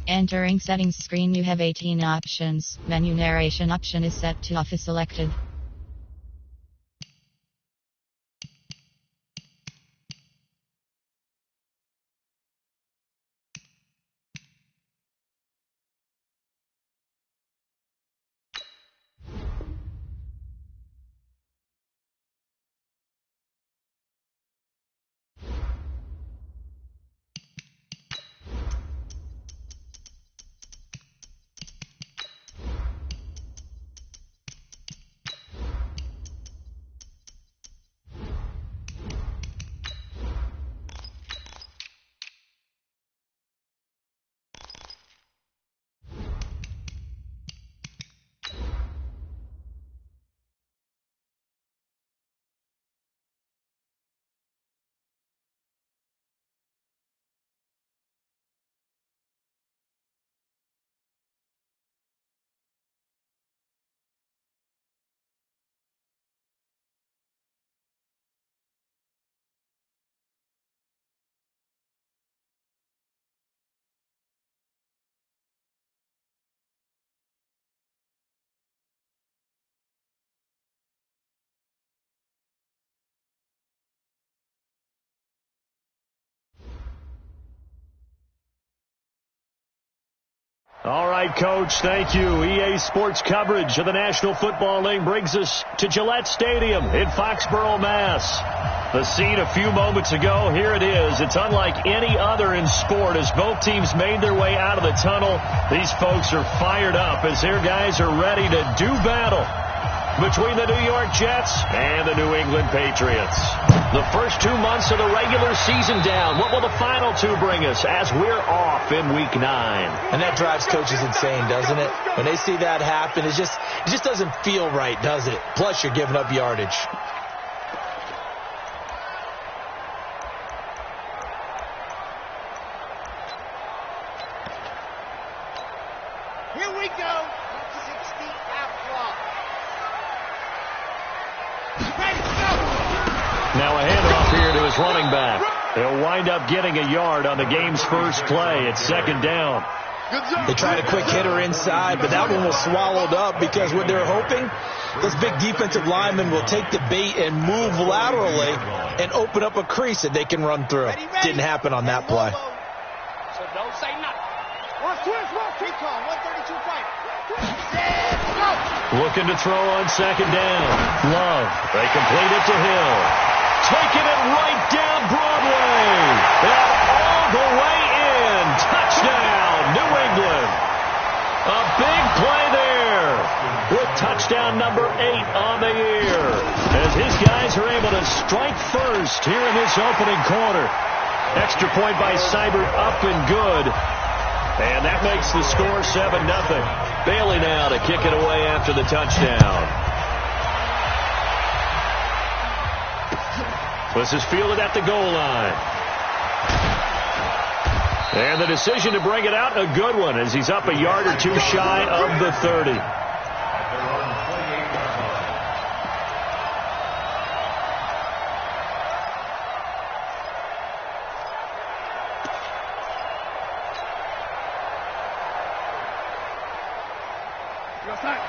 Entering settings screen, you have 18 options. Menu narration option is set to off is selected. All right, Coach, thank you. EA Sports coverage of the National Football League brings us to Gillette Stadium in Foxborough, Mass. The scene a few moments ago, here it is. It's unlike any other in sport as both teams made their way out of the tunnel. These folks are fired up as their guys are ready to do battle between the New York Jets and the New England Patriots. The first 2 months of the regular season down. What will the final two bring us as we're off in Week 9? And that drives coaches insane, doesn't it? When they see that happen, it just doesn't feel right, does it? Plus, you're giving up yardage. Here we go. 60 out clock. Now a handoff here to his running back. They'll wind up getting a yard on the game's first play. It's second down. They tried a quick hitter inside, but that one was swallowed up because what they're hoping, those big defensive linemen will take the bait and move laterally and open up a crease that they can run through. Didn't happen on that play. So don't say nothing. Recon, 132 fight. Looking to throw on second down. Love. They complete it to Hill. Taking it right down Broadway. And all the way in. Touchdown, New England. A big play there with touchdown number 8 on the year. As his guys are able to strike first here in this opening quarter. Extra point by Seibert up and good. And that makes the score 7-0. Bailey now to kick it away after the touchdown. This is fielded at the goal line. And the decision to bring it out, a good one, as he's up a yard or two shy of the 30.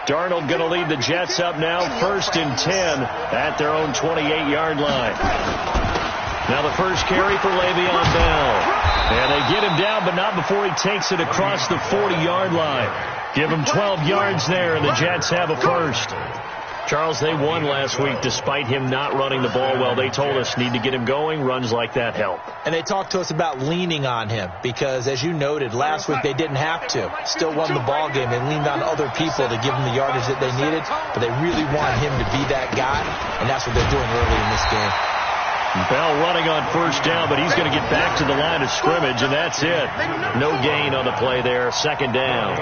Darnold going to lead the Jets up now, 1st and 10 at their own 28-yard line. Now the first carry for Le'Veon Bell. And they get him down, but not before he takes it across the 40-yard line. Give him 12 yards there, and the Jets have a first. Charles, they won last week despite him not running the ball well. They told us need to get him going. Runs like that help. And they talked to us about leaning on him because, as you noted, last week they didn't have to. Still won the ball game. They leaned on other people to give them the yardage that they needed, but they really want him to be that guy, and that's what they're doing early in this game. Bell running on first down, but he's going to get back to the line of scrimmage, and that's it. No gain on the play there, second down.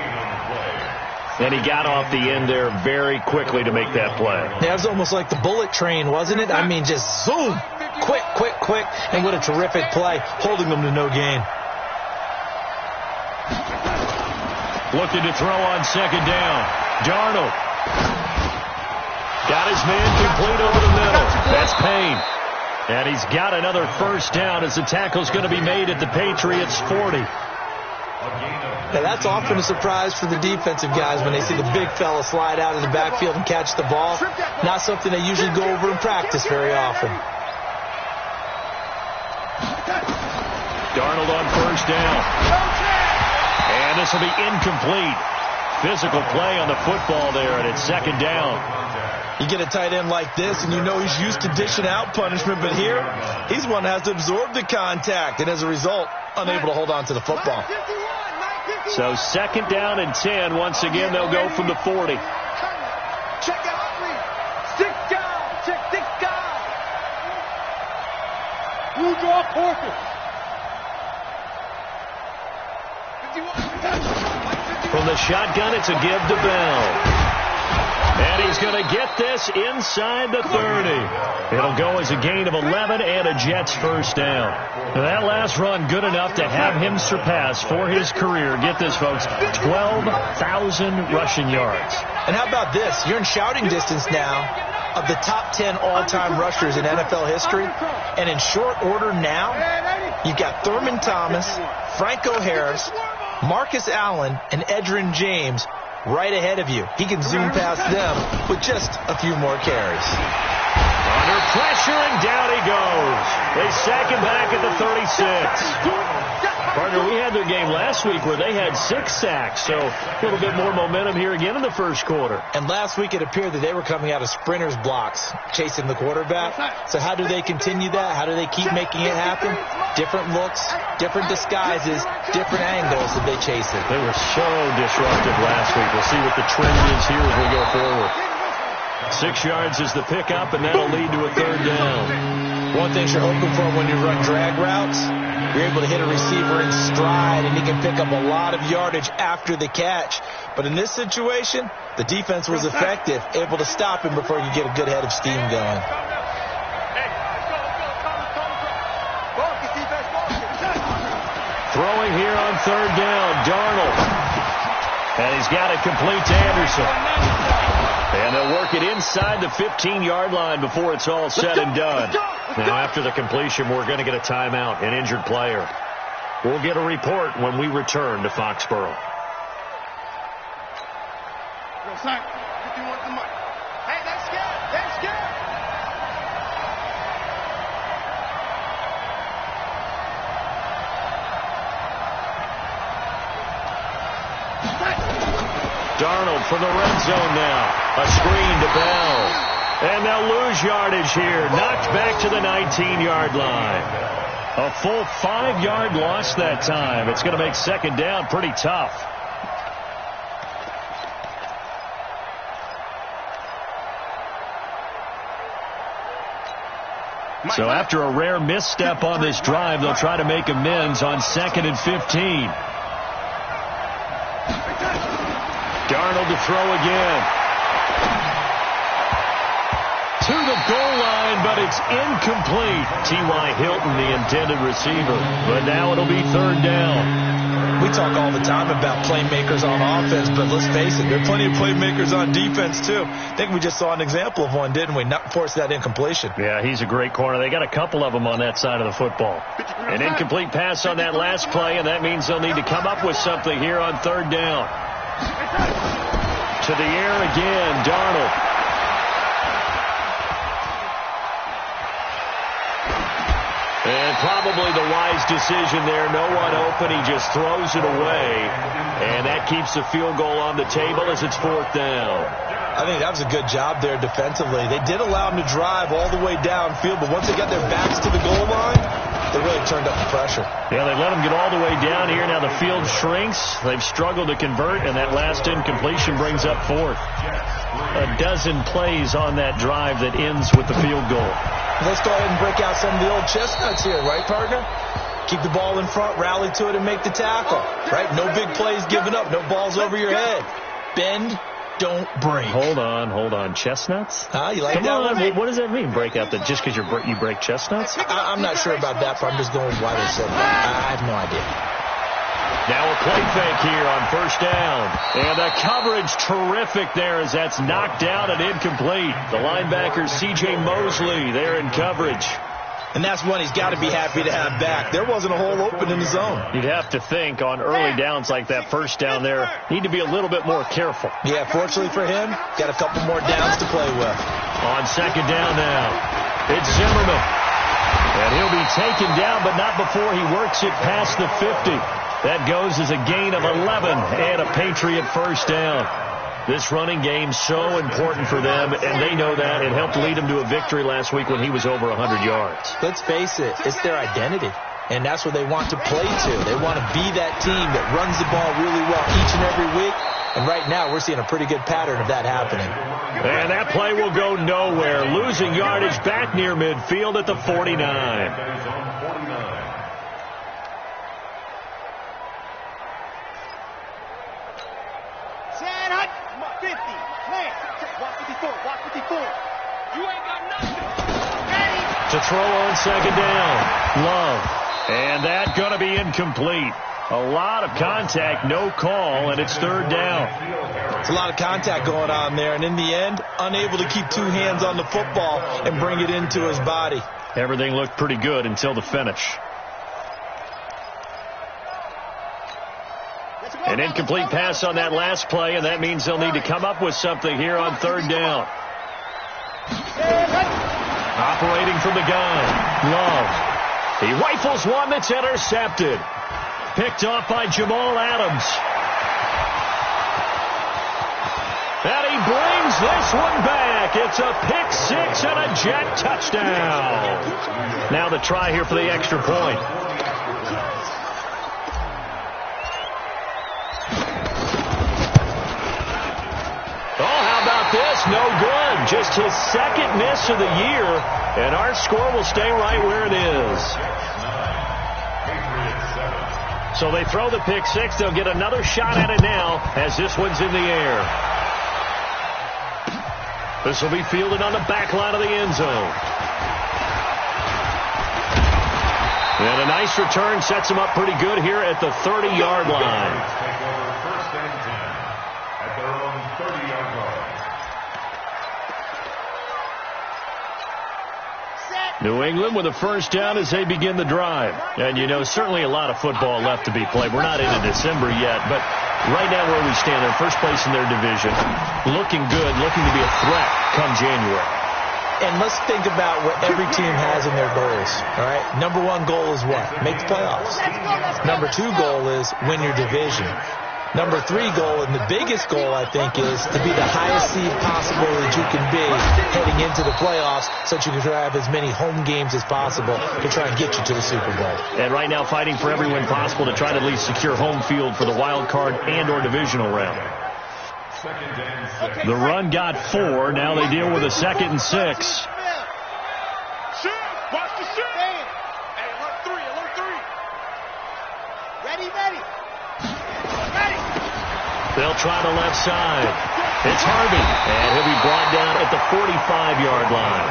And he got off the end there very quickly to make that play. Yeah, it was almost like the bullet train, wasn't it? I mean, just zoom, quick, and what a terrific play, holding them to no gain. Looking to throw on second down. Darnold. Got his man complete over the middle. That's Payne. And he's got another first down as the tackle's going to be made at the Patriots' 40. Now, that's often a surprise for the defensive guys when they see the big fella slide out of the backfield and catch the ball. Not something they usually go over in practice very often. Darnold on first down. And this will be incomplete. Physical play on the football there, and it's second down. You get a tight end like this, and you know he's used to dishing out punishment, but here, he's one that has to absorb the contact, and as a result, unable to hold on to the football. So second down and 10. Once again, they'll go from the 40. Check out, please. Stick down. Check, stick down. Blue draw, Porter. 51. From the shotgun, it's a give to Bell. And he's going to get this inside the 30. It'll go as a gain of 11 and a Jets first down. Now that last run good enough to have him surpass for his career, get this folks, 12,000 rushing yards. And how about this? You're in shouting distance now of the top 10 all-time rushers in NFL history. And in short order now, you've got Thurman Thomas, Franco Harris, Marcus Allen, and Edgerrin James right ahead of you. He can zoom past them with just a few more carries. Under pressure, and down he goes. They sack him back at the 36. Partner, we had their game last week where they had 6 sacks, so a little bit more momentum here again in the first quarter. And last week it appeared that they were coming out of sprinters blocks, chasing the quarterback. So how do they continue that? How do they keep making it happen? Different looks, different disguises, different angles that they chase it. They were so disruptive last week. We'll see what the trend is here as we go forward. 6 yards is the pickup, and that'll lead to a third down. One thing you're hoping for when you run drag routes, you're able to hit a receiver in stride, and he can pick up a lot of yardage after the catch. But in this situation, the defense was effective, able to stop him before you get a good head of steam going. Throwing here on third down, Darnold. And he's got it complete to Anderson. And they'll work it inside the 15-yard line before it's all said and done. Now, after the completion, we're going to get a timeout, an injured player. We'll get a report when we return to Foxborough. Hey, that's good. That's good. Darnold for the red zone now. A screen to Bell. And they'll lose yardage here. Knocked back to the 19-yard line. A full 5-yard loss that time. It's going to make second down pretty tough. So after a rare misstep on this drive, they'll try to make amends on 2nd and 15. Darnold to throw again. To the goal line, but it's incomplete. T.Y. Hilton, the intended receiver. But now it'll be third down. We talk all the time about playmakers on offense, but let's face it, there are plenty of playmakers on defense, too. I think we just saw an example of one, didn't we? Not force that incompletion. Yeah, he's a great corner. They got a couple of them on that side of the football. An incomplete pass on that last play, and that means they'll need to come up with something here on third down. To the air again, Darnold. And probably the wise decision there. No one open. He just throws it away. And that keeps the field goal on the table as it's fourth down. I think that was a good job there defensively. They did allow him to drive all the way downfield, but once they got their backs to the goal line, they really turned up the pressure. Yeah, they let him get all the way down here. Now the field shrinks. They've struggled to convert, and that last incompletion brings up fourth. A dozen plays on that drive that ends with the field goal. Let's go ahead and break out some of the old chestnuts here, right, partner? Keep the ball in front, rally to it, and make the tackle, right? No big plays given up, no balls over your head. Bend, don't break. Hold on. Chestnuts? You like Come that on, one? what does that mean, break out? That just because you break chestnuts? I'm not sure about that, but I'm just going with why they said that. I have no idea. Now a play fake here on first down. And the coverage terrific there as that's knocked down and incomplete. The linebacker C.J. Mosley there in coverage. And that's one he's got to be happy to have back. There wasn't a hole open in the zone. You'd have to think on early downs like that first down there, need to be a little bit more careful. Yeah, fortunately for him, got a couple more downs to play with. On second down now, it's Zimmerman. And he'll be taken down, but not before he works it past the 50. That goes as a gain of 11 and a Patriot first down. This running game so important for them, and they know that. It helped lead them to a victory last week when he was over 100 yards. Let's face it, it's their identity, and that's what they want to play to. They want to be that team that runs the ball really well each and every week, and right now we're seeing a pretty good pattern of that happening. And that play will go nowhere, losing yardage back near midfield at the 49. To throw on second down, Love. And that's going to be incomplete. A lot of contact, no call, and it's third down. It's a lot of contact going on there, and in the end, unable to keep two hands on the football and bring it into his body. Everything looked pretty good until the finish. An incomplete pass on that last play, and that means they'll need to come up with something here on third down. Operating from the gun, Love. He rifles one that's intercepted. Picked off by Jamal Adams. And he brings this one back. It's a pick six and a Jet touchdown. Now the try here for the extra point. This no good. Just his second miss of the year, and our score will stay right where it is. So they throw the pick six. They'll get another shot at it now as this one's in the air. This will be fielded on the back line of the end zone. And a nice return sets him up pretty good here at the 30-yard line. New England with a first down as they begin the drive. And, you know, certainly a lot of football left to be played. We're not into December yet, but right now where we stand, they're first place in their division. Looking good, looking to be a threat come January. And let's think about what every team has in their goals, all right? Number one goal is what? Make the playoffs. Number two goal is win your division. Number three goal, and the biggest goal, I think, is to be the highest seed possible that you can be heading into the playoffs so that you can have as many home games as possible to try and get you to the Super Bowl. And right now fighting for every win possible to try to at least secure home field for the wild card and or divisional round. The run got 4. Now they deal with a 2nd and 6. Watch the shoot. Hey, alert 3, alert 3. Ready. They'll try the left side. It's Harvey, and he'll be brought down at the 45-yard line.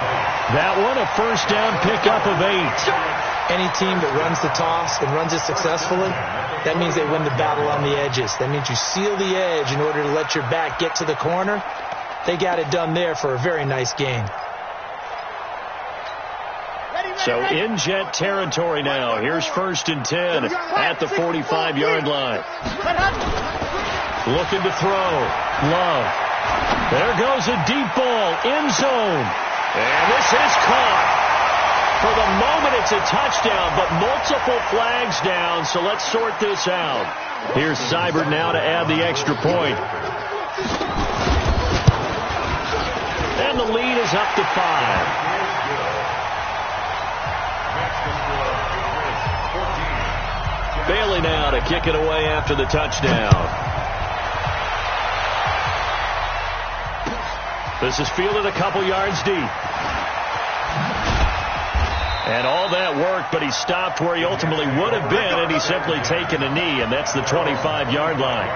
That one, a first down pickup of 8. Any team that runs the toss and runs it successfully, that means they win the battle on the edges. That means you seal the edge in order to let your back get to the corner. They got it done there for a very nice gain. So in Jet territory now. Here's 1st and 10 at the 45-yard line. Looking to throw. Love. There goes a deep ball. End zone. And this is caught. For the moment, it's a touchdown, but multiple flags down, so let's sort this out. Here's Seibert now to add the extra point. And the lead is up to 5. Bailey now to kick it away after the touchdown. This is fielded a couple yards deep. And all that worked, but he stopped where he ultimately would have been, and he's simply taken a knee, and that's the 25-yard line.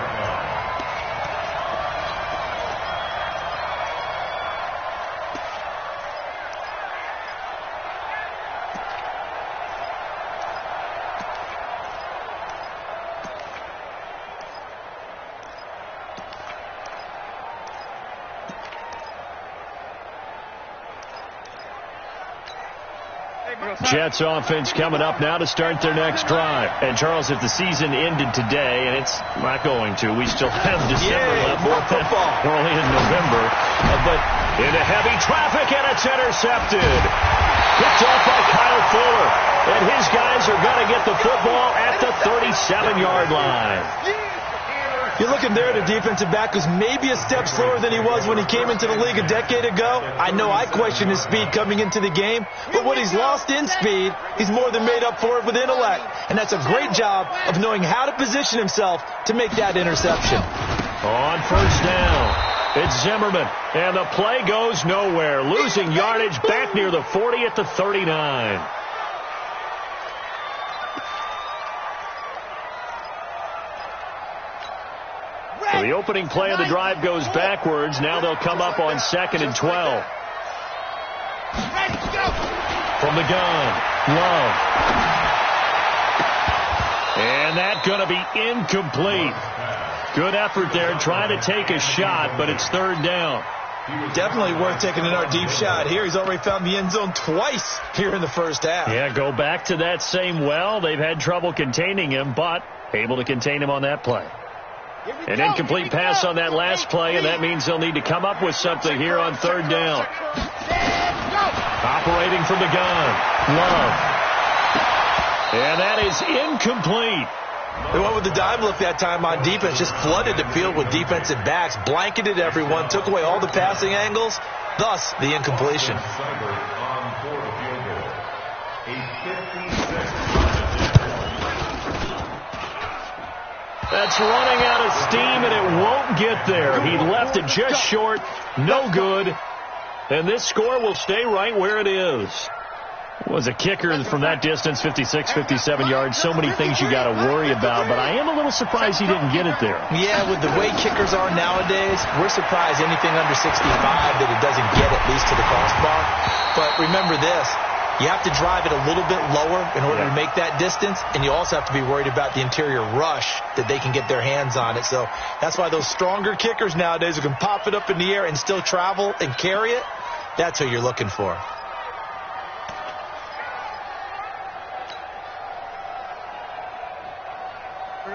Jets offense coming up now to start their next drive. And, Charles, if the season ended today, and it's not going to, we still have December left. More football. We're only in November. But into heavy traffic, and it's intercepted. Picked off by Kyle Fuller. And his guys are going to get the football at the 37-yard line. You're looking there at a defensive back who's maybe a step slower than he was when he came into the league a decade ago. I know I questioned his speed coming into the game, but what he's lost in speed, he's more than made up for it with intellect. And that's a great job of knowing how to position himself to make that interception. On first down, it's Zimmerman, and the play goes nowhere. Losing yardage back near the 40 at the 39. So the opening play of the drive goes backwards. Now they'll come up on 2nd and 12. From the gun, Love. And that's going to be incomplete. Good effort there trying to take a shot, but it's 3rd down. Definitely worth taking another deep shot here. He's already found the end zone twice here in the first half. Yeah, go back to that same well. They've had trouble containing him, but able to contain him on that play. An incomplete pass on that last play, and that means they'll need to come up with something here on 3rd down. Operating from the gun, Love. And that is incomplete. They went with the dime look that time on defense, just flooded the field with defensive backs, blanketed everyone, took away all the passing angles, thus the incompletion. That's running out of steam, and it won't get there. He left it just short, no good, and this score will stay right where it is. Was a kicker from that distance, 56, 57 yards. So many things you got to worry about, but I am a little surprised he didn't get it there. Yeah, with the way kickers are nowadays, we're surprised anything under 65 that it doesn't get at least to the crossbar. But remember this, you have to drive it a little bit lower in order to make that distance, and you also have to be worried about the interior rush that they can get their hands on it. So that's why those stronger kickers nowadays who can pop it up in the air and still travel and carry it, that's what you're looking for.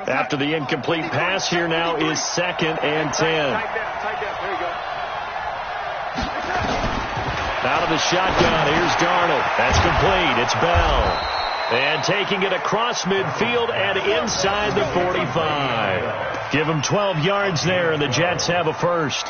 After the incomplete pass, here now is 2nd and 10. There you go. Out of the shotgun, here's Darnold. That's complete. It's Bell. And taking it across midfield and inside the 45. Give them 12 yards there, and the Jets have a first.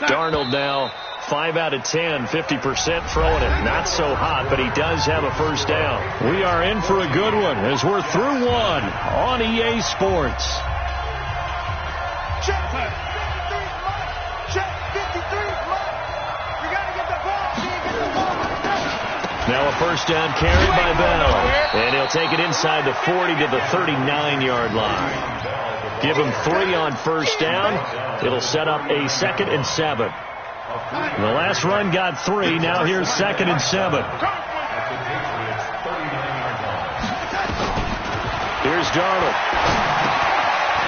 Darnold now 5 out of 10, 50% throwing it. Not so hot, but he does have a first down. We are in for a good one as we're through one on EA Sports. Check 53, check 53. You got to get the ball. Now a first down carried by Bell. And he'll take it inside the 40 to the 39-yard line. Give him 3 on first down. It'll set up a 2nd and 7. The last run got 3. Now here's 2nd and 7. Here's Darnold.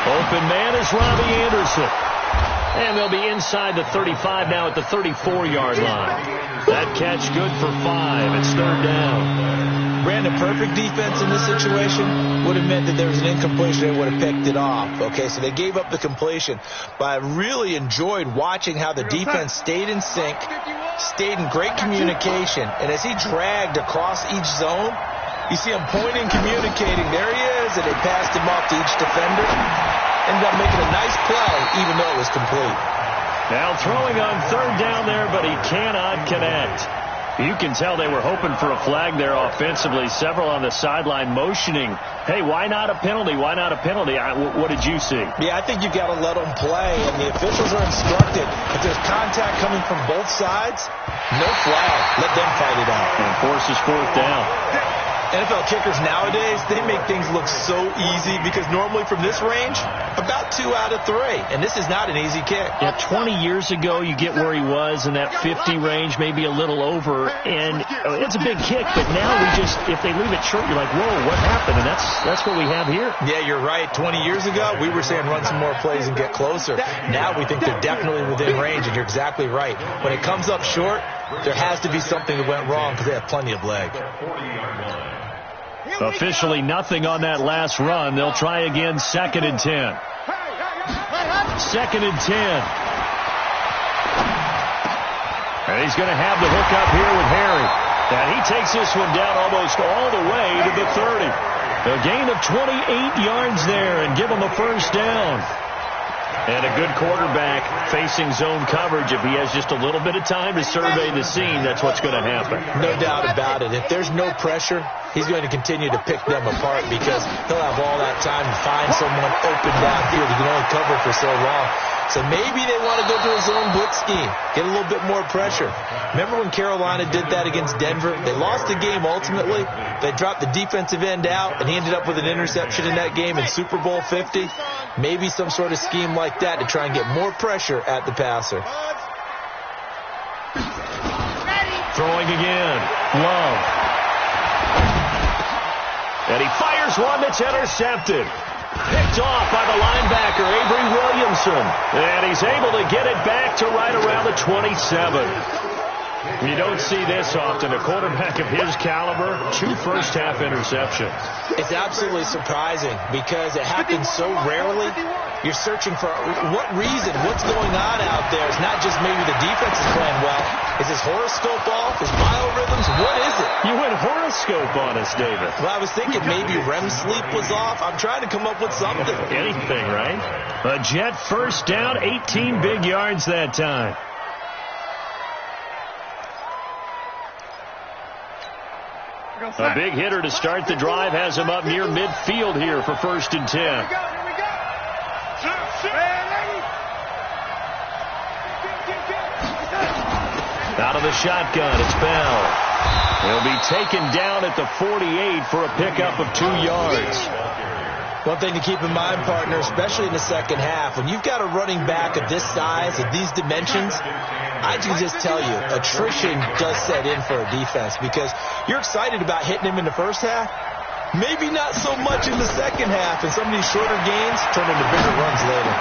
Open man is Robbie Anderson. And they'll be inside the 35 now at the 34-yard line. That catch good for 5. It's 3rd down. Brandon, perfect defense in this situation would have meant that there was an incompletion. They would have picked it off. Okay, so they gave up the completion. But I really enjoyed watching how the defense stayed in sync, stayed in great communication. And as he dragged across each zone, you see him pointing, communicating. There he is, and they passed him off to each defender. Ended up making a nice play, even though it was complete. Now throwing on 3rd down there, but he cannot connect. You can tell they were hoping for a flag there offensively. Several on the sideline motioning, hey, why not a penalty? Why not a penalty? What did you see? Yeah, I think you've got to let them play, and the officials are instructed. If there's contact coming from both sides, no flag. Let them fight it out. And forces 4th down. NFL kickers nowadays, they make things look so easy because normally from this range, about 2 out of 3. And this is not an easy kick. Yeah, 20 years ago, you get where he was in that 50 range, maybe a little over. And it's a big kick, but now if they leave it short, you're like, whoa, what happened? And that's what we have here. Yeah, you're right. 20 years ago, we were saying run some more plays and get closer. Now we think they're definitely within range, and you're exactly right. When it comes up short, there has to be something that went wrong because they have plenty of leg. Officially nothing on that last run. They'll try again, 2nd and 10. 2nd and 10. And he's going to have the hook up here with Harry. And he takes this one down almost all the way to the 30. A gain of 28 yards there and give him a first down. And a good quarterback facing zone coverage. If he has just a little bit of time to survey the scene, that's what's going to happen. No doubt about it. If there's no pressure, he's going to continue to pick them apart because he'll have all that time to find someone open downfield. He can only cover for so long. So maybe they want to go to a zone blitz scheme, get a little bit more pressure. Remember when Carolina did that against Denver? They lost the game ultimately. They dropped the defensive end out, and he ended up with an interception in that game in Super Bowl 50. Maybe some sort of scheme like that to try and get more pressure at the passer. Throwing again. Love. And he fires one that's intercepted. Picked off by the linebacker, Avery Williamson. And he's able to get it back to right around the 27. You don't see this often. A quarterback of his caliber, 2 first-half interceptions. It's absolutely surprising because it happens so rarely. You're searching for what reason, what's going on out there. It's not just maybe the defense is playing well. Is his horoscope off? His biorhythms? What is it? You went horoscope on us, David. Well, I was thinking maybe REM sleep was off. I'm trying to come up with something. Anything, right? A Jet first down, 18 big yards that time. A big hitter to start the drive has him up near midfield here for 1st and 10. Here we go. Out of the shotgun, it's Bell. He'll be taken down at the 48 for a pickup of 2 yards. One thing to keep in mind, partner, especially in the second half, when you've got a running back of this size, of these dimensions, I can just tell you, attrition does set in for a defense because you're excited about hitting him in the first half. Maybe not so much in the second half, and some of these shorter gains turn into bigger runs later.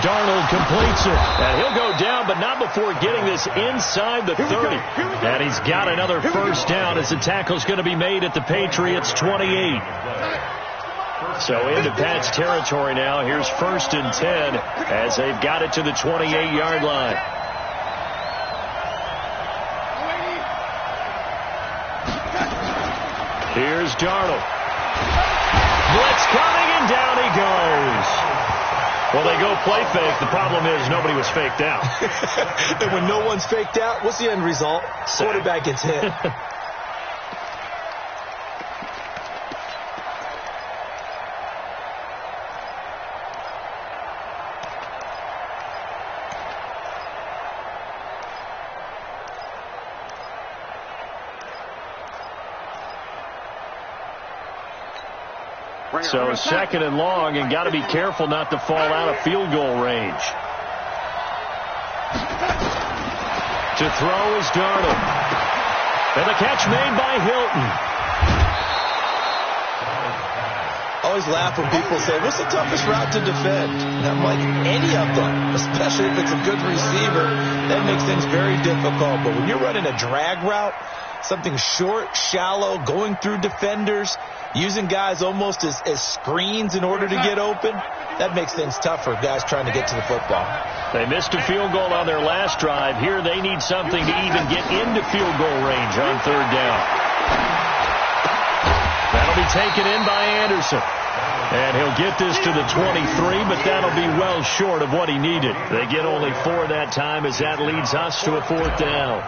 Darnold completes it, and he'll go down, but not before getting this inside the 30. And he's got another first down as the tackle's going to be made at the Patriots' 28. So into Pat's territory now. Here's 1st and 10 as they've got it to the 28-yard line. Here's Darnold. Blitz coming, and down he goes. Well, they go play fake. The problem is nobody was faked out. And when no one's faked out, what's the end result? Quarterback gets hit. So 2nd and long, and got to be careful not to fall out of field goal range. To throw is Darnold. And the catch made by Hilton. I always laugh when people say, what's the toughest route to defend? And I'm like, any of them, especially if it's a good receiver, that makes things very difficult. But when you're running a drag route, something short, shallow, going through defenders, using guys almost as screens in order to get open, that makes things tougher, guys trying to get to the football. They missed a field goal on their last drive. Here they need something to even get into field goal range on 3rd down. That'll be taken in by Anderson. And he'll get this to the 23, but that'll be well short of what he needed. They get only 4 that time as that leads us to a 4th down.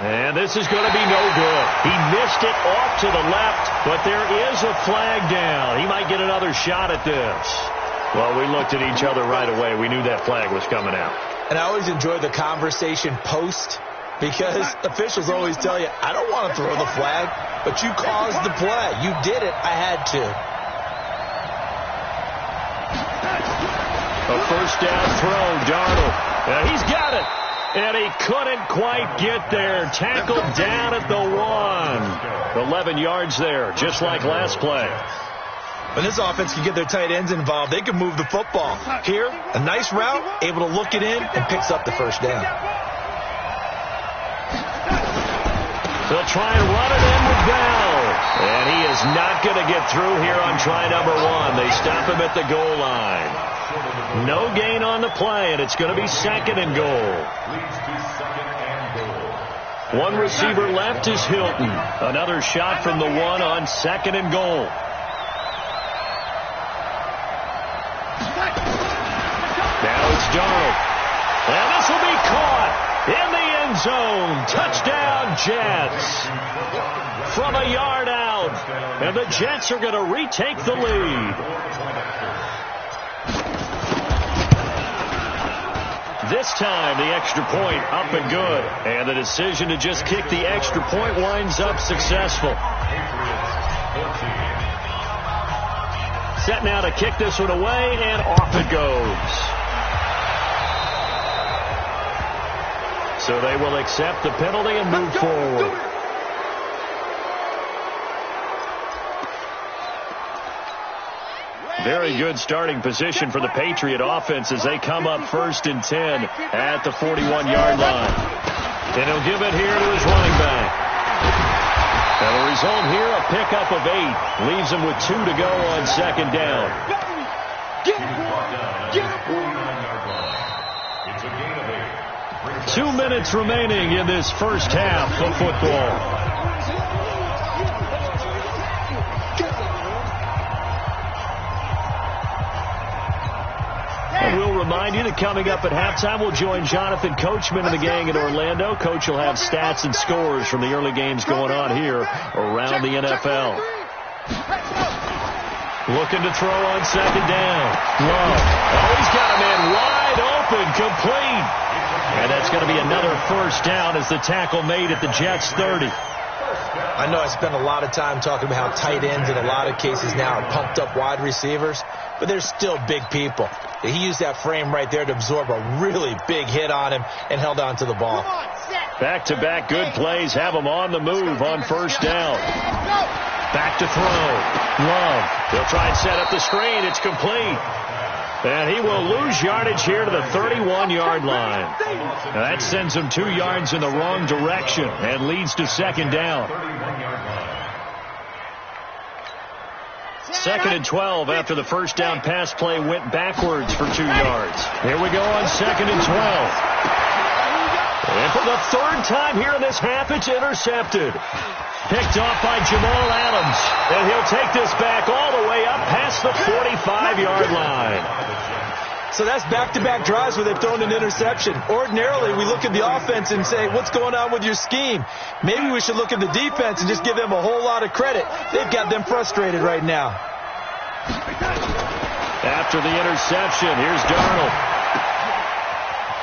And this is going to be no good. He missed it off to the left, but there is a flag down. He might get another shot at this. Well, we looked at each other right away. We knew that flag was coming out. And I always enjoy the conversation post, because officials always tell you, I don't want to throw the flag, but you caused the play. You did it. I had to. A first down throw, Darnold. He's got it. And he couldn't quite get there. Tackled down at the 1. 11 yards there, just like last play. When this offense can get their tight ends involved, they can move the football. Here, a nice route, able to look it in, and picks up the first down. They'll try and run it in with Bell. And he is not going to get through here on try number 1. They stop him at the goal line. No gain on the play, and it's going to be 2nd and goal. One receiver left is Hilton. Another shot from the 1 on 2nd and goal. Now it's Darnold. And this will be caught in the end zone. Touchdown, Jets. From a yard out. And the Jets are going to retake the lead. This time, the extra point up and good. And the decision to just kick the extra point winds up successful. Set now to kick this one away, and off it goes. So they will accept the penalty and move forward. Very good starting position for the Patriot offense as they come up 1st and 10 at the 41-yard line. And he'll give it here to his running back. And the result here, a pickup of 8. Leaves him with 2 to go on 2nd down. 2 minutes remaining in this first half of football. And we'll remind you that coming up at halftime, we'll join Jonathan Coachman and the gang in Orlando. Coach will have stats and scores from the early games going on here around the NFL. Looking to throw on 2nd down. Love. Oh, he's got a man wide open, complete. And that's going to be another first down as the tackle made at the Jets' 30. I know I spent a lot of time talking about how tight ends in a lot of cases now are pumped up wide receivers, but they're still big people. He used that frame right there to absorb a really big hit on him and held on to the ball. Back-to-back good plays have him on the move on first down. Back to throw. Love. He'll try and set up the screen. It's complete. And he will lose yardage here to the 31-yard line. Now that sends him 2 yards in the wrong direction and leads to 2nd down. 2nd and 12 after the first down pass play went backwards for 2 yards. Here we go on 2nd and 12. And for the 3rd time here in this half, it's intercepted. Picked off by Jamal Adams. And he'll take this back all the way up past the 45-yard line. So that's back-to-back drives where they've thrown an interception. Ordinarily, we look at the offense and say, what's going on with your scheme? Maybe we should look at the defense and just give them a whole lot of credit. They've got them frustrated right now. After the interception, here's Darnold.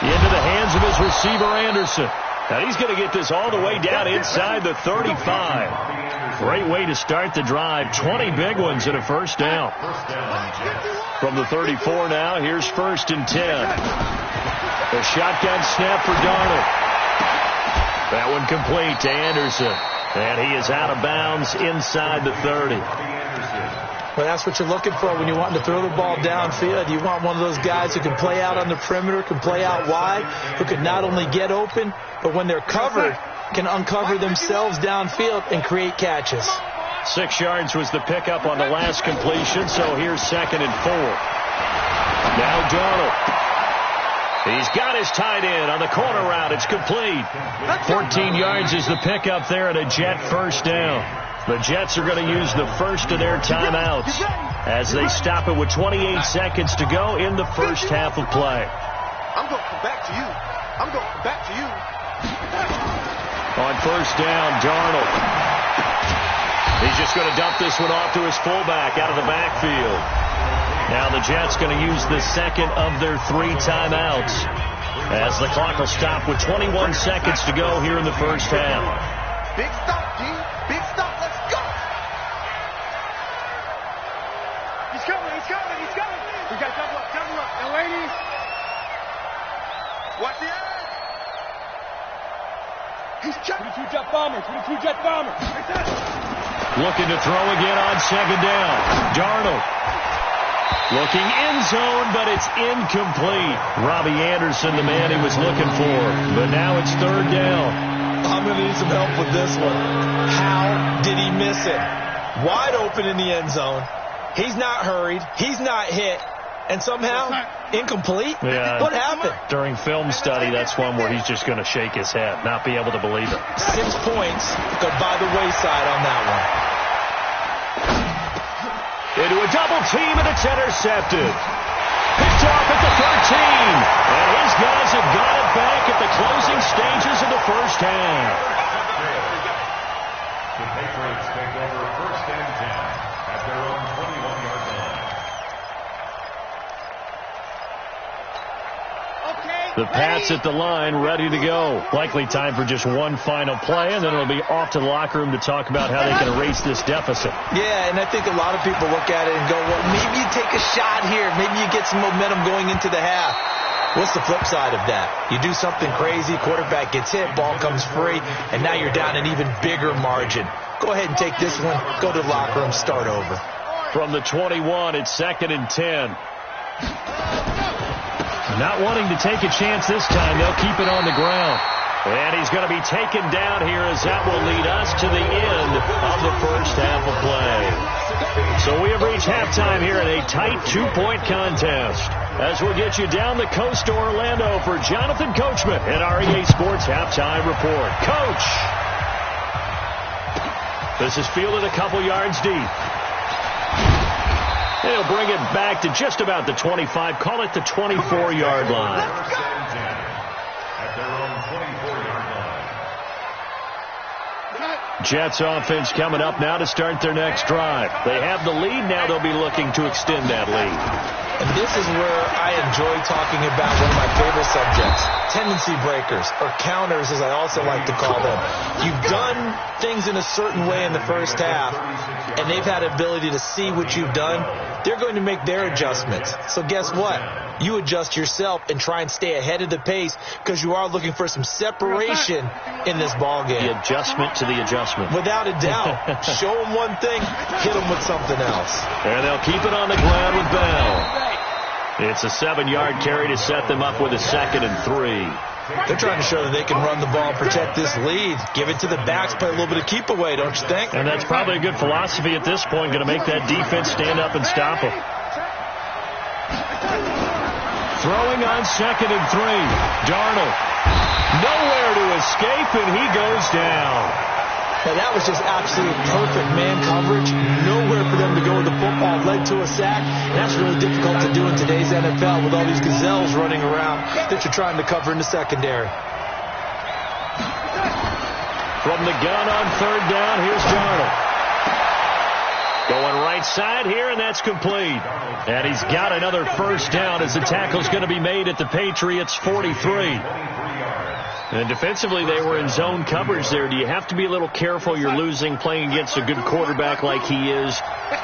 Into the hands of his receiver, Anderson. Now he's going to get this all the way down inside the 35. Great way to start the drive. 20 big ones and a first down. From the 34 now, here's 1st and 10. A shotgun snap for Darnold. That one complete to Anderson. And he is out of bounds inside the 30. Well, that's what you're looking for when you want to throw the ball downfield. You want one of those guys who can play out on the perimeter, can play out wide, who can not only get open, but when they're covered, can uncover themselves downfield and create catches. 6 yards was the pickup on the last completion, so here's 2nd and 4. Now Darnold. He's got his tight end on the corner route. It's complete. 14 yards is the pickup there and a Jet first down. The Jets are going to use the first of their timeouts as they stop it with 28 seconds to go in the first half of play. I'm going to come back to you. I'm going to come back to you. On first down, Darnold. He's just going to dump this one off to his fullback out of the backfield. Now the Jets going to use the second of their 3 timeouts. as the clock will stop with 21 seconds to go here in the first half. Big stop, D. Big stop. Let's go. He's coming. He's coming. He's coming. We got double up. Double up. Now, ladies. Watch the edge. He's jumping. 22 jet bombers. 22 jet bombers. Looking to throw again on second down. Darnold. Looking end zone, but it's incomplete. Robbie Anderson, the man he was looking for. But now it's third down. I'm going to need some help with this one. How did he miss it? Wide open in the end zone. He's not hurried. He's not hit. And somehow, incomplete? Yeah. What happened? During film study, that's one where he's just going to shake his head, not be able to believe it. 6 points go by the wayside on that one. Into a double team, and it's intercepted. Picked off at the 13. And his guys have got it back at the closing stages of the first half. The Patriots take over first and 10 at their own 21-yard line. The Pats at the line, ready to go. Likely time for just one final play, and then it'll be off to the locker room to talk about how they can erase this deficit. Yeah, and I think a lot of people look at it and go, well, maybe you take a shot here. Maybe you get some momentum going into the half. What's the flip side of that? You do something crazy, quarterback gets hit, ball comes free, and now you're down an even bigger margin. Go ahead and take this one, go to the locker room, start over. From the 21, it's 2nd and 10. Not wanting to take a chance this time, they'll keep it on the ground. And he's going to be taken down here as that will lead us to the end of the first half of play. So we have reached halftime here in a tight 2-point contest. As we'll get you down the coast to Orlando for Jonathan Coachman and our EA Sports Halftime Report. Coach! This is fielded a couple yards deep. They'll bring it back to just about the 25, call it the 24-yard line. First and 10 at their own 24-yard line. Jets offense coming up now to start their next drive. They have the lead. Now they'll be looking to extend that lead. And this is where I enjoy talking about one of my favorite subjects, tendency breakers, or counters as I also like to call them. You've done things in a certain way in the first half, and they've had the ability to see what you've done. They're going to make their adjustments. So guess what? You adjust yourself and try and stay ahead of the pace because you are looking for some separation in this ball game. The adjustment to the adjustment. Without a doubt. Show them one thing, hit them with something else. And they'll keep it on the ground with Bell. It's a 7-yard carry to set them up with a 2nd and 3. They're trying to show that they can run the ball, protect this lead, give it to the backs, play a little bit of keep away, don't you think? And that's probably a good philosophy at this point, going to make that defense stand up and stop them. Throwing on 2nd and 3. Darnold. Nowhere to escape, and he goes down. Now, that was just absolute perfect man coverage. Nowhere for them to go with the football. Led to a sack. And that's really difficult to do in today's NFL with all these gazelles running around that you're trying to cover in the secondary. From the gun on 3rd down, here's Darnold. Going right side here, and that's complete. And he's got another first down as the tackle's going to be made at the Patriots' 43. And defensively, they were in zone coverage there. Do you have to be a little careful? You're losing, playing against a good quarterback like he is,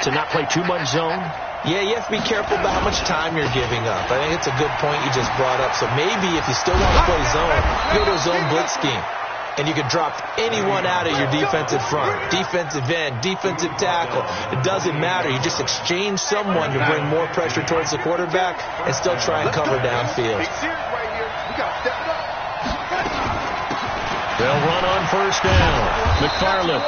to not play too much zone? Yeah, you have to be careful about how much time you're giving up. I think it's a good point you just brought up. So maybe if you still want to play zone, go to a zone blitz scheme. And you can drop anyone out of your defensive front, defensive end, defensive tackle. It doesn't matter. You just exchange someone to bring more pressure towards the quarterback and still try and cover downfield. They'll run on first down. McFarland.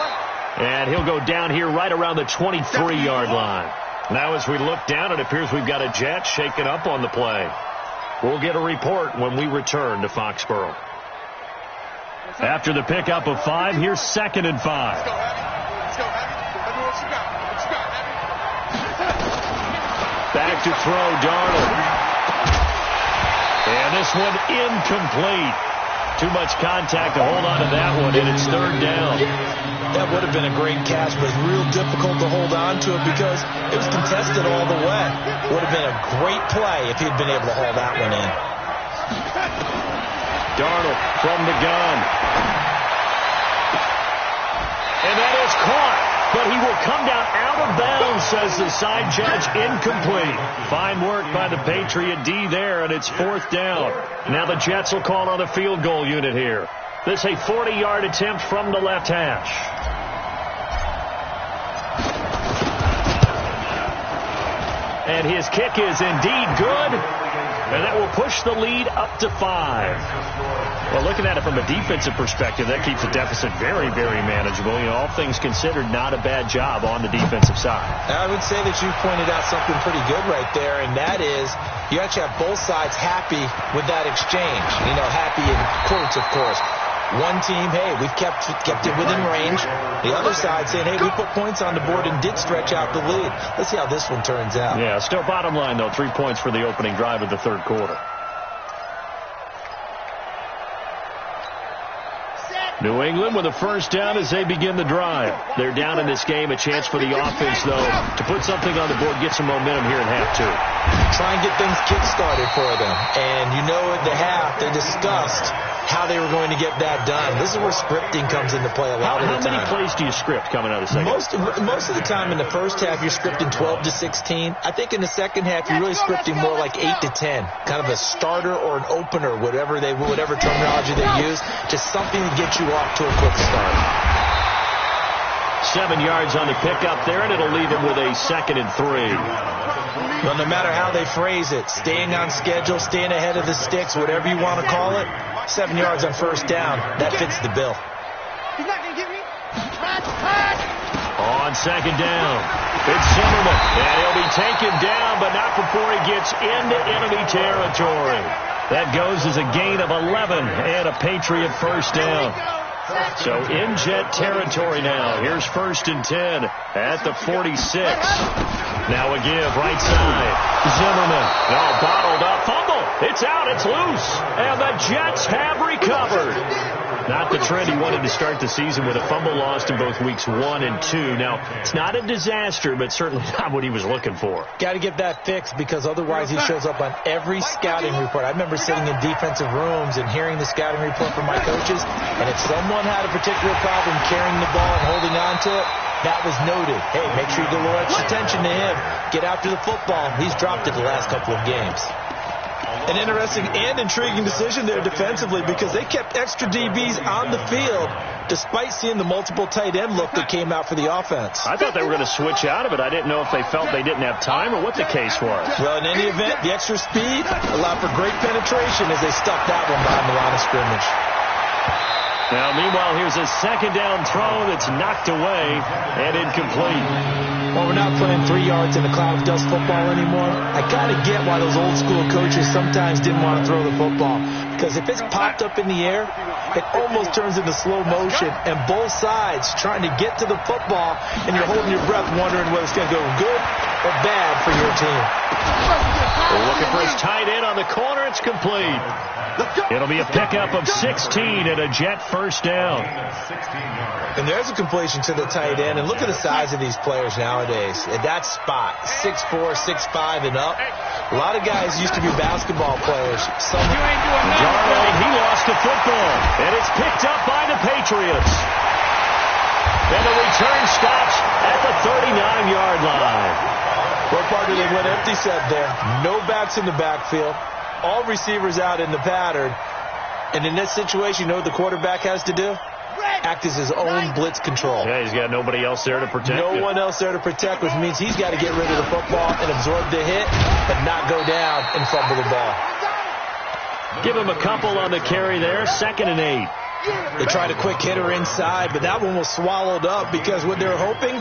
And he'll go down here right around the 23-yard line. Now as we look down, it appears we've got a jet shaken up on the play. We'll get a report when we return to Foxborough. After the pickup of 5, here's 2nd and 5. Back to throw, Darnold. And this one incomplete. Too much contact to hold on to that one, and it's 3rd down. That would have been a great catch, but it's real difficult to hold on to it because it was contested all the way. Would have been a great play if he'd been able to haul that one in. Darnold from the gun. And that is caught. But he will come down out of bounds, says the side judge. Incomplete. Fine work by the Patriot D there, and it's 4th down. Now the Jets will call on the field goal unit here. This a 40-yard attempt from the left hash. And his kick is indeed good. And that will push the lead up to 5. Well, looking at it from a defensive perspective, that keeps the deficit very, very manageable. You know, all things considered, not a bad job on the defensive side. I would say that you pointed out something pretty good right there, and that is you actually have both sides happy with that exchange. You know, happy in quotes, of course. One team, hey, we've kept it within range. The other side saying, hey, we put points on the board and did stretch out the lead. Let's see how this one turns out. Yeah, still bottom line, though, 3 points for the opening drive of the third quarter. New England with a first down as they begin the drive. They're down in this game. A chance for the offense, though, to put something on the board, get some momentum here in half 2. Try and get things kick-started for them. And you know at the half, they discussed how they were going to get that done. This is where scripting comes into play a lot of the time. How many plays do you script coming out of the second half? Most of the time in the first half, you're scripting 12 to 16. I think in the second half, you're really scripting more like 8 to 10. Kind of a starter or an opener, whatever terminology they use. Just something to get you off to a quick start. 7 yards on the pickup there, and it'll leave him with a 2nd and 3. Well, no matter how they phrase it, staying on schedule, staying ahead of the sticks, whatever you want to call it, 7 yards on first down, that fits the bill. He's not going to get me. On 2nd down, it's Zimmerman, and he'll be taken down, but not before he gets into enemy territory. That goes as a gain of 11 and a Patriot first down. So in Jet territory now. Here's 1st and 10 at the 46. Now a give right side. Zimmerman. Now bottled up. Fumble. It's out. It's loose. And the Jets have recovered. Not the trend he wanted to start the season with a fumble lost in both weeks 1 and 2. Now, it's not a disaster, but certainly not what he was looking for. Got to get that fixed because otherwise he shows up on every scouting report. I remember sitting in defensive rooms and hearing the scouting report from my coaches, and if someone had a particular problem carrying the ball and holding on to it, that was noted. Hey, make sure you give a little extra attention to him. Get after the football. He's dropped it the last couple of games. An interesting and intriguing decision there defensively because they kept extra DBs on the field despite seeing the multiple tight end look that came out for the offense. I thought they were going to switch out of it. I didn't know if they felt they didn't have time or what the case was. Well, in any event, the extra speed allowed for great penetration as they stuck that one behind the line of scrimmage. Now, meanwhile, here's a 2nd down throw that's knocked away and incomplete. Well, we're not playing 3 yards in a cloud of dust football anymore. I got to get why those old school coaches sometimes didn't want to throw the football. Because if it's popped up in the air, it almost turns into slow motion. And both sides trying to get to the football, and you're holding your breath wondering whether it's going to go good or bad for your team. We're looking for his tight end on the corner. It's complete. It'll be a pickup of 16 and a Jet first down. And there's a completion to the tight end. And look at the size of these players nowadays. At that spot, 6'4", 6'5", and up. A lot of guys used to be basketball players. Darnold, he lost the football. And it's picked up by the Patriots. And the return stops at the 39-yard line. What part did they went empty set there? No backs in the backfield. All receivers out in the pattern. And in this situation, you know what the quarterback has to do? Act as his own blitz control. Yeah, he's got nobody else there to protect him. No one else there to protect, which means he's got to get rid of the football and absorb the hit, but not go down and fumble the ball. Give him a couple on the carry there. 2nd and 8. They tried a quick hitter inside, but that one was swallowed up because what they're hoping,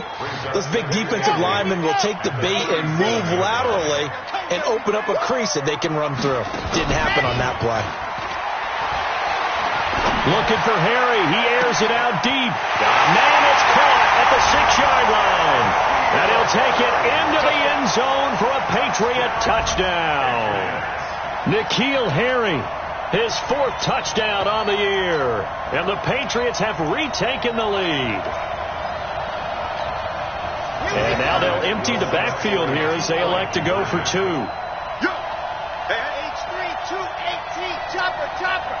those big defensive linemen will take the bait and move laterally and open up a crease that they can run through. Didn't happen on that play. Looking for Harry. He airs it out deep. Man, it's caught at the 6-yard line. And he'll take it into the end zone for a Patriot touchdown. N'Keal Harry, his 4th touchdown on the year. And the Patriots have retaken the lead. And now they'll empty the backfield here as they elect to go for 2. H3, 218. Chopper, chopper.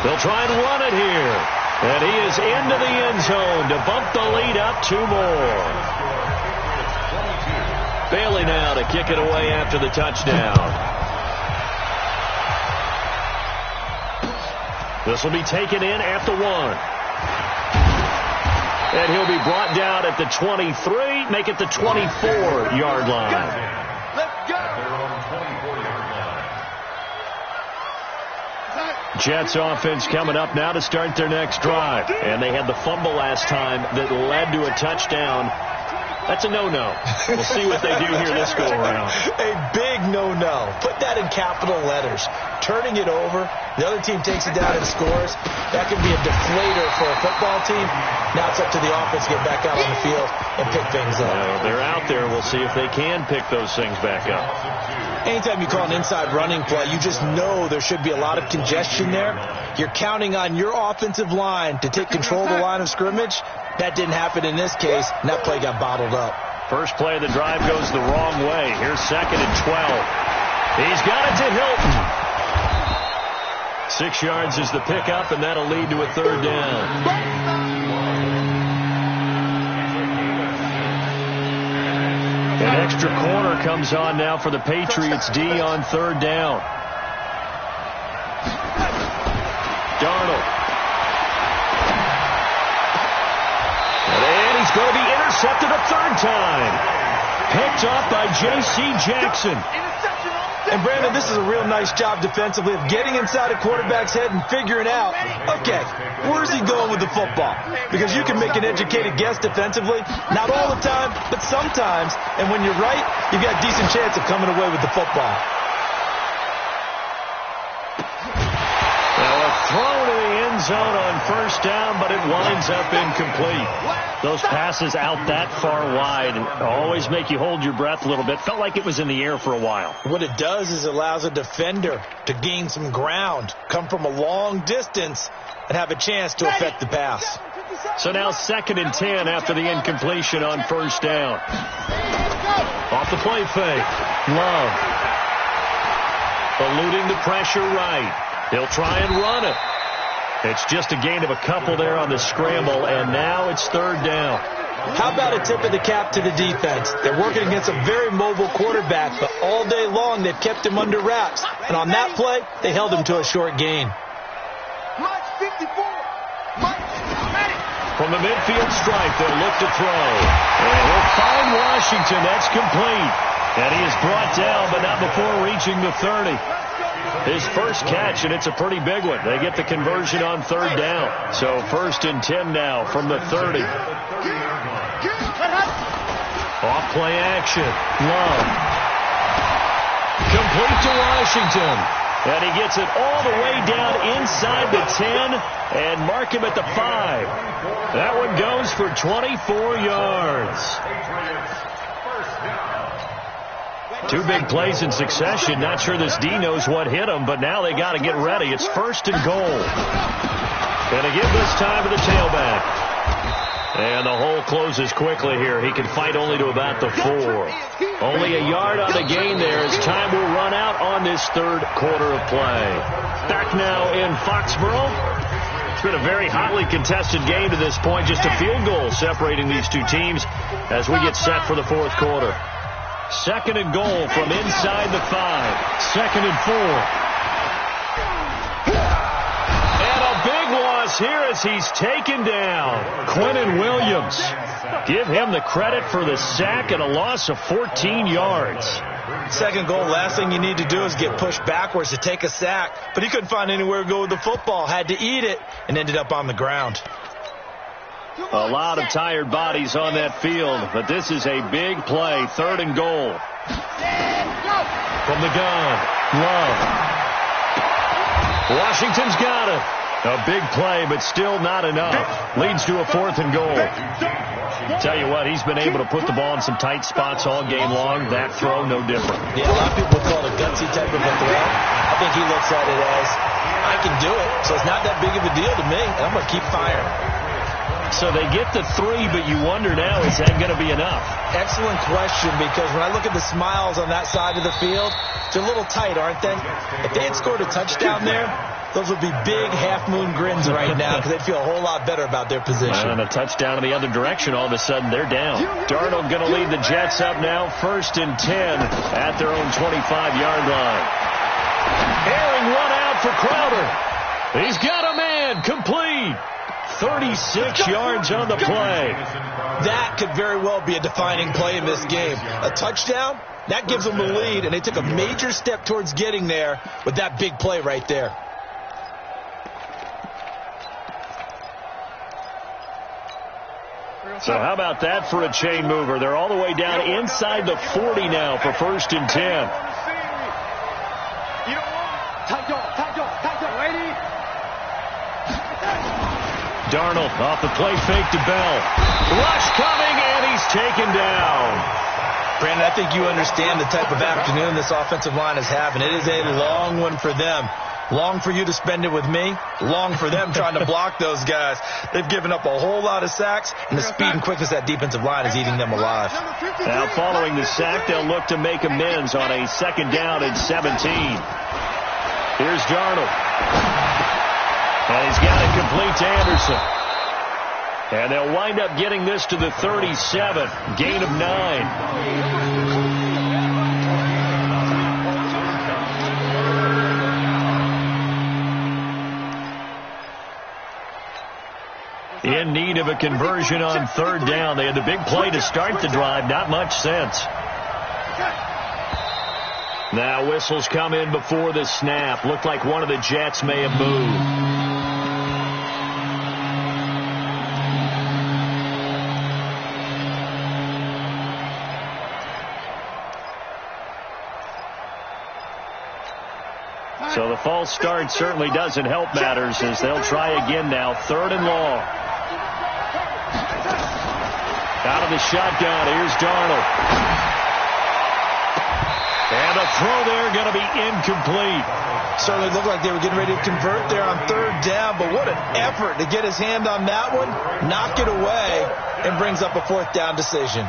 They'll try and run it here. And he is into the end zone to bump the lead up 2 more. Bailey now to kick it away after the touchdown. This will be taken in at the 1. And he'll be brought down at the 23, make it the 24-yard line. Let's go. Jets offense coming up now to start their next drive. And they had the fumble last time that led to a touchdown. That's a no-no. We'll see what they do here this go-around. A big no-no. Put that in capital letters. Turning it over, the other team takes it down and scores. That can be a deflator for a football team. Now it's up to the offense to get back out on the field and pick things up. They're out there. We'll see if they can pick those things back up. Anytime you call an inside running play, you just know there should be a lot of congestion there. You're counting on your offensive line to take control of the line of scrimmage. That didn't happen in this case, and that play got bottled up. First play of the drive goes the wrong way. Here's 2nd and 12. He's got it to Hilton. 6 yards is the pickup, and that'll lead to a 3rd down. An extra corner comes on now for the Patriots D on 3rd down. Darnold. And he's going to be intercepted a 3rd time. Picked off by J.C. Jackson. And, Brandon, this is a real nice job defensively of getting inside a quarterback's head and figuring out, okay, where's he going with the football? Because you can make an educated guess defensively, not all the time, but sometimes. And when you're right, you've got a decent chance of coming away with the football. Thrown to the end zone on 1st down, but it winds up incomplete. Those passes out that far wide always make you hold your breath a little bit. Felt like it was in the air for a while. What it does is it allows a defender to gain some ground, come from a long distance, and have a chance to affect the pass. So now 2nd and 10 after the incompletion on 1st down. Off the play fake. Love. Eluding the pressure right. He'll try and run it. It's just a gain of a couple there on the scramble, and now it's 3rd down. How about a tip of the cap to the defense? They're working against a very mobile quarterback, but all day long they've kept him under wraps. And on that play, they held him to a short gain. From the midfield stripe, they'll look to throw. And he'll find Washington. That's complete. And he is brought down, but not before reaching the 30. His first catch, and it's a pretty big one. They get the conversion on 3rd down. So 1st and 10 now from the 30. Off play action. Love. Complete to Washington. And he gets it all the way down inside the 10 and mark him at the 5. That one goes for 24 yards. 2 big plays in succession. Not sure this D knows what hit him, but now they got to get ready. It's 1st and goal. Going to give this time to the tailback. And the hole closes quickly here. He can fight only to about the 4. Only a yard on the gain there as time will run out on this 3rd quarter of play. Back now in Foxborough. It's been a very hotly contested game to this point. Just a field goal separating these 2 teams as we get set for the 4th quarter. 2nd and goal from inside the 5. 2nd and 4. And a big loss here as he's taken down. Quinnen Williams. Give him the credit for the sack and a loss of 14 yards. 2nd goal, last thing you need to do is get pushed backwards to take a sack. But he couldn't find anywhere to go with the football. Had to eat it and ended up on the ground. A lot of tired bodies on that field, but this is a big play. 3rd and goal. From the gun, Love. Washington's got it. A big play, but still not enough. Leads to a 4th and goal. Tell you what, he's been able to put the ball in some tight spots all game long. That throw, no different. Yeah, a lot of people would call it a gutsy type of a throw. I think he looks at it as, I can do it, so it's not that big of a deal to me, and I'm going to keep firing. So they get the 3, but you wonder now, is that going to be enough? Excellent question, because when I look at the smiles on that side of the field, they're a little tight, aren't they? If they had scored a touchdown there, those would be big half-moon grins right now because they'd feel a whole lot better about their position. And a touchdown in the other direction, all of a sudden they're down. Darnold going to lead the Jets up now, 1st and 10 at their own 25-yard line. Airing one out for Crowder. He's got a man, complete. 36 yards on the play. That could very well be a defining play in this game. A touchdown, that gives them the lead, and they took a major step towards getting there with that big play right there. So how about that for a chain mover? They're all the way down inside the 40 now for 1st and 10. Darnold off the play fake to Bell. Rush coming, and he's taken down. Brandon, I think you understand the type of afternoon this offensive line is having. It is a long one for them. Long for you to spend it with me. Long for them trying to block those guys. They've given up a whole lot of sacks, and the speed and quickness of that defensive line is eating them alive. Now following the sack, they'll look to make amends on a 2nd down and 17. Here's Darnold. And he's got it complete to Anderson. And they'll wind up getting this to the 37. Gain of 9. In need of a conversion on 3rd down. They had the big play to start the drive. Not much sense. Now whistles come in before the snap. Looked like one of the Jets may have moved. So the false start certainly doesn't help matters as they'll try again now. 3rd and long. Out of the shotgun, here's Darnold. And the throw there going to be incomplete. Certainly looked like they were getting ready to convert there on 3rd down, but what an effort to get his hand on that one, knock it away, and brings up a 4th down decision.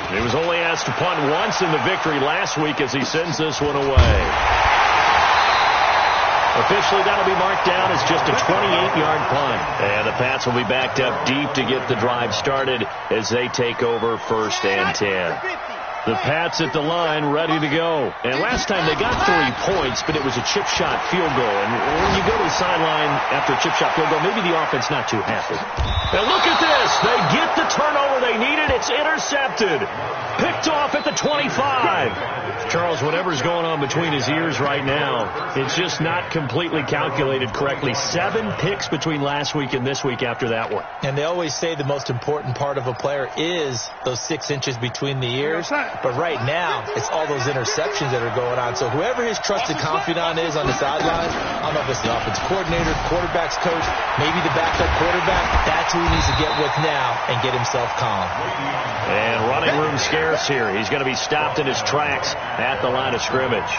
He was only asked to punt once in the victory last week as he sends this one away. Officially, that'll be marked down as just a 28-yard punt. And the Pats will be backed up deep to get the drive started as they take over 1st and 10. The Pats at the line ready to go. And last time they got 3 points, but it was a chip shot field goal. And when you go to the sideline after a chip shot field goal, maybe the offense not too happy. And look at this. They get the turnover they needed. It's intercepted. Picked off at the 25. Charles, whatever's going on between his ears right now, it's just not completely calculated correctly. 7 picks between last week and this week after that one. And they always say the most important part of a player is those 6 inches between the ears. But right now, it's all those interceptions that are going on. So whoever his trusted confidant is on the sidelines, I don't know if it's the offensive coordinator, quarterback's coach, maybe the backup quarterback, that's who he needs to get with now and get himself calm. And running room scarce here. He's going to be stopped in his tracks at the line of scrimmage.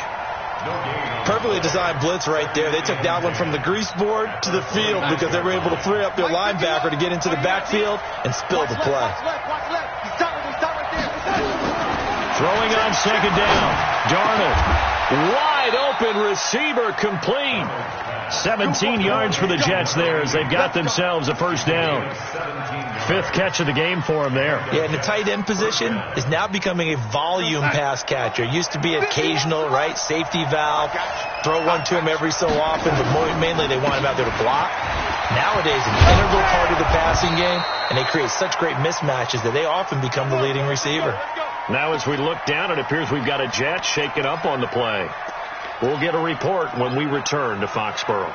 Perfectly designed blitz right there. They took that one from the grease board to the field because they were able to free up their linebacker to get into the backfield and spill the play. Throwing on 2nd down. Darnold. Wide open receiver complete. 17 yards for the Jets there as they've got themselves a 1st down. 5th catch of the game for him there. Yeah, and the tight end position is now becoming a volume pass catcher. It used to be occasional, right? Safety valve. Throw one to him every so often, but mainly they want him out there to block. Nowadays, an integral part of the passing game, and they create such great mismatches that they often become the leading receiver. Now as we look down, it appears we've got a Jet shaking up on the play. We'll get a report when we return to Foxborough.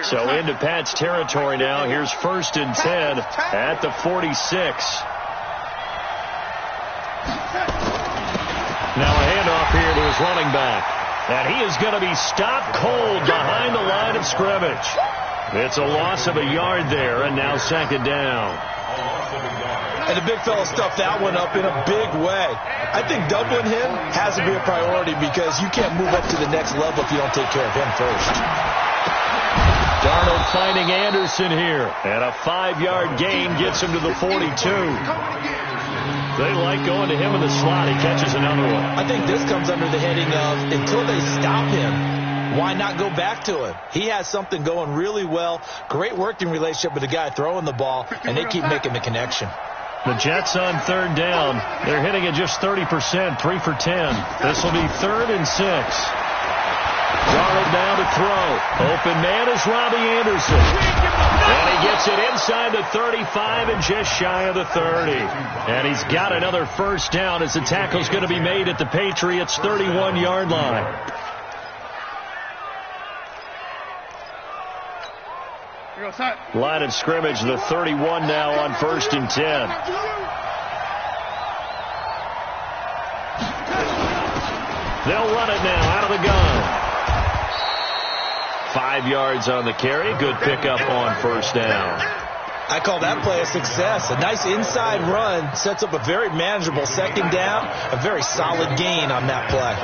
So into Pats territory now. Here's 1st and 10 at the 46. Now a handoff here to his running back. And he is going to be stopped cold behind the line of scrimmage. It's a loss of a yard there, and now 2nd down. And the big fella stuffed that one up in a big way. I think doubling him has to be a priority because you can't move up to the next level if you don't take care of him first. Darnold finding Anderson here. And a 5-yard gain gets him to the 42. They like going to him in the slot. He catches another one. I think this comes under the heading of until they stop him, why not go back to him? He has something going really well. Great working relationship with the guy throwing the ball, and they keep making the connection. The Jets on 3rd down. They're hitting at just 30%, 3 for 10. This will be 3rd and 6. Darnold down to throw. Open man is Robbie Anderson. And he gets it inside the 35 and just shy of the 30. And he's got another first down as the tackle's going to be made at the Patriots' 31-yard line. Line of scrimmage, the 31 now on 1st and 10. They'll run it now out of the gun. 5 yards on the carry. Good pickup on 1st down. I call that play a success. A nice inside run sets up a very manageable 2nd down. A very solid gain on that play.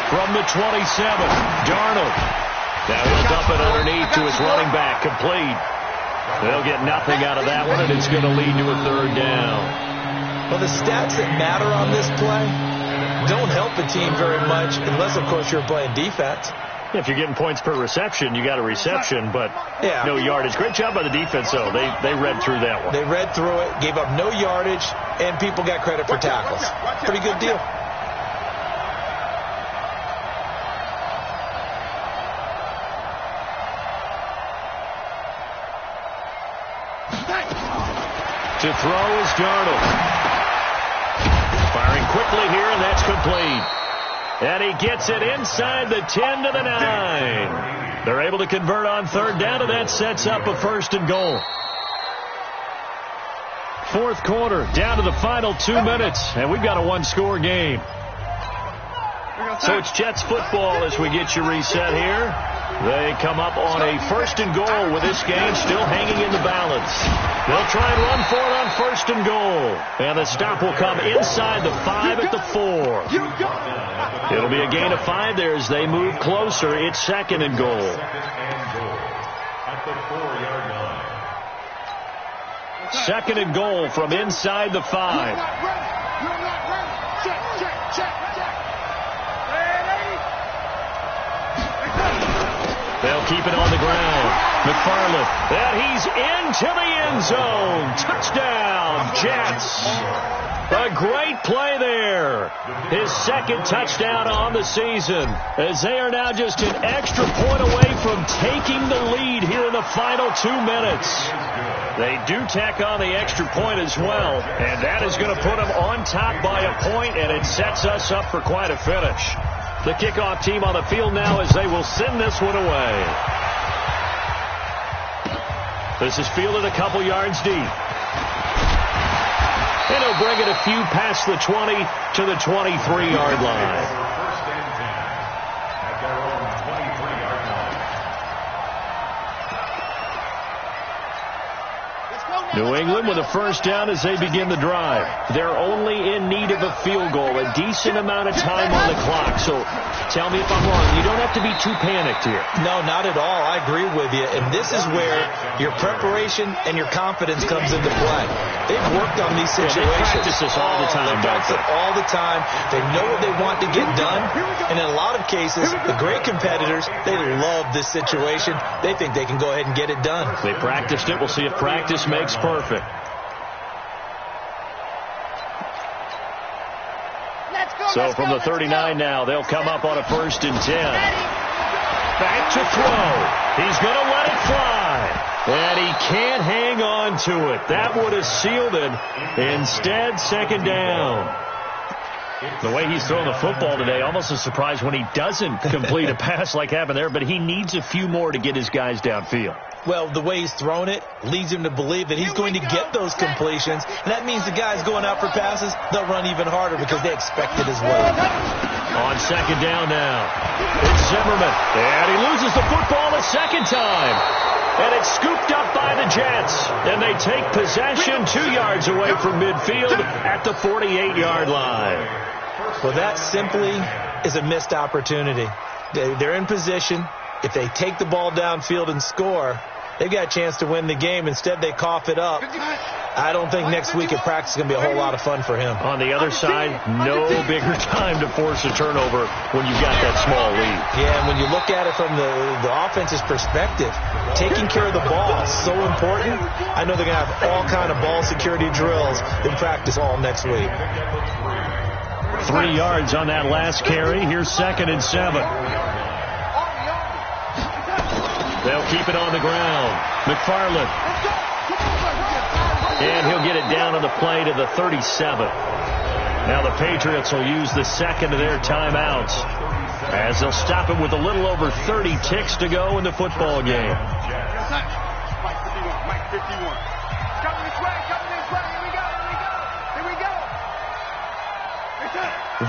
From the 27, Darnold. Now he'll dump it underneath to his running back. Complete. They'll get nothing out of that one, and it's going to lead to a 3rd down. Well, the stats that matter on this play don't help a team very much unless, of course, you're playing defense. If you're getting points per reception, you got a reception, but no yardage. Great job by the defense, though. They read through that one. They read through it, gave up no yardage, and people got credit for tackles. Pretty good deal. To throw is Darnold. Firing quickly here, and that's complete. And he gets it inside the 10 to the 9. They're able to convert on 3rd down, and that sets up a 1st and goal. 4th quarter, down to the final 2 minutes, and we've got a 1-score game. So it's Jets football as we get you reset here. They come up on a 1st and goal with this game still hanging in the balance. They'll try and run for it on 1st and goal. And the stop will come inside the 5 at the 4. It'll be a gain of 5 there as they move closer. It's 2nd and goal. At the 4-yard line. 2nd and goal from inside the 5. They'll keep it on the ground. McFarland, and he's into the end zone. Touchdown, Jets. A great play there. His 2nd touchdown on the season, as they are now just an extra point away from taking the lead here in the final 2 minutes. They do tack on the extra point as well, and that is going to put them on top by a point, and it sets us up for quite a finish. The kickoff team on the field now as they will send this one away. This is fielded a couple yards deep. And he'll bring it a few past the 20 to the 23-yard line. First and 10 at their own 23-yard line. New England with a 1st down as they begin the drive. They're only in need of a field goal, a decent amount of time on the clock. So tell me if I'm wrong. You don't have to be too panicked here. No, not at all. I agree with you. And this is where your preparation and your confidence comes into play. They've worked on these situations. They practice this all the time, They practice it all the time. They know what they want to get done. And in a lot of cases, the great competitors, they love this situation. They think they can go ahead and get it done. They practiced it. We'll see if practice makes perfect. So from the 39 now, they'll come up on a 1st and 10. Back to throw. He's going to let it fly. And he can't hang on to it. That would have sealed it. Instead, 2nd down. The way he's throwing the football today, almost a surprise when he doesn't complete a pass like happened there, but he needs a few more to get his guys downfield. Well, the way he's thrown it leads him to believe that he's going to get those completions. And that means the guys going out for passes, they'll run even harder because they expect it as well. On 2nd down now, it's Zimmerman. And he loses the football a 2nd time. And it's scooped up by the Jets. And they take possession 2 yards away from midfield at the 48-yard line. Well, that simply is a missed opportunity. They're in position. If they take the ball downfield and score, they've got a chance to win the game. Instead, they cough it up. I don't think next week at practice is going to be a whole lot of fun for him. On the other side, no bigger time to force a turnover when you've got that small lead. Yeah, and when you look at it from the offense's perspective, taking care of the ball is so important. I know they're going to have all kind of ball security drills in practice all next week. 3 yards on that last carry. Here's 2nd and 7. They'll keep it on the ground. McFarland. And he'll get it down on the play to the 37. Now the Patriots will use the second of their timeouts as they'll stop it with a little over 30 ticks to go in the football game. Mike 51, Mike 51. Coming this way, here we go.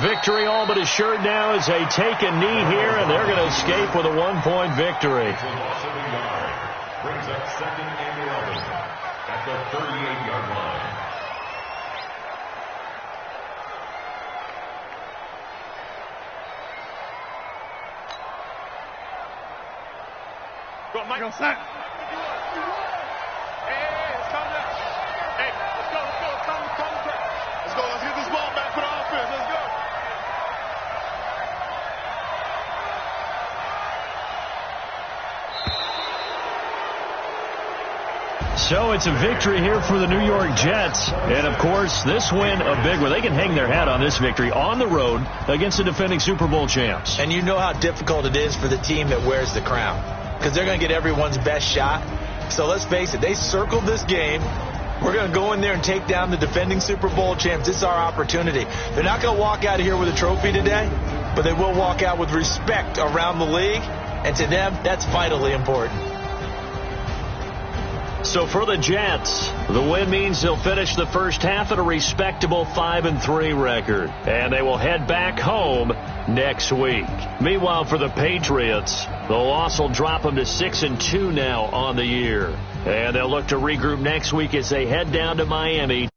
Victory all but assured now as they take a knee here, and they're going to escape with a 1-point victory. Brings up 2nd and 11 at the 38-yard line. Go, Mike. Hey, it's coming up. Hey, let's go. Let's get this ball back for the offense. Let's go. So it's a victory here for the New York Jets. And, of course, this win a big one. They can hang their hat on this victory on the road against the defending Super Bowl champs. And you know how difficult it is for the team that wears the crown, because they're going to get everyone's best shot. So let's face it, they circled this game. We're going to go in there and take down the defending Super Bowl champs. This is our opportunity. They're not going to walk out of here with a trophy today, but they will walk out with respect around the league. And to them, that's vitally important. So for the Jets, the win means they'll finish the first half at a respectable 5-3 record. And they will head back home next week. Meanwhile, for the Patriots, the loss will drop them to 6-2 now on the year. And they'll look to regroup next week as they head down to Miami.